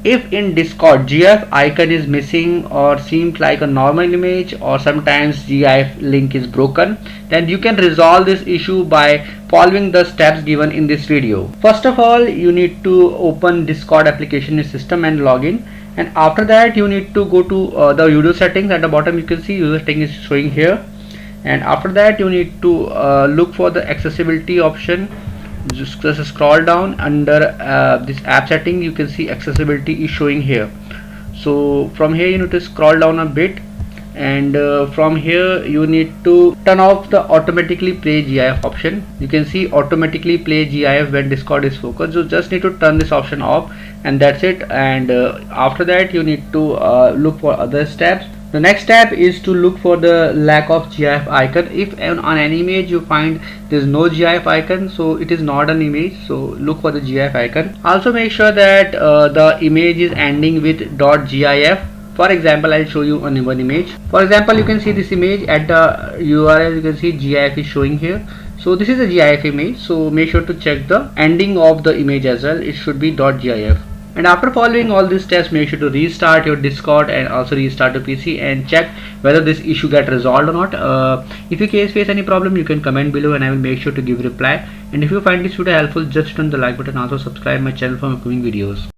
If in Discord GIF icon is missing or seems like a normal image, or sometimes GIF link is broken, then you can resolve this issue by following the steps given in this video. First of all, you need to open Discord application in system and log in, and after that you need to go to the user settings. At the bottom you can see user settings is showing here, and after that you need to look for the accessibility option. Just scroll down under this app setting. You can see accessibility is showing here. So from here you need to scroll down a bit, and from here you need to turn off the automatically play GIF option. You can see automatically play GIF when Discord is focused. So just need to turn this option off, and that's it. And after that you need to look for other steps. The next step is to look for the lack of GIF icon. If on any image you find there is no GIF icon, so it is not an image. So look for the GIF icon. Also make sure that the image is ending with .gif. For example, I'll show you on one image. For example, you can see this image at the URL. You can see GIF is showing here. So this is a GIF image. So make sure to check the ending of the image as well. It should be .gif. And after following all these steps, make sure to restart your Discord and also restart your PC and check whether this issue get resolved or not. If you face any problem, you can comment below and I will make sure to give reply. And if you find this video helpful, just turn the like button. Also subscribe my channel for upcoming videos.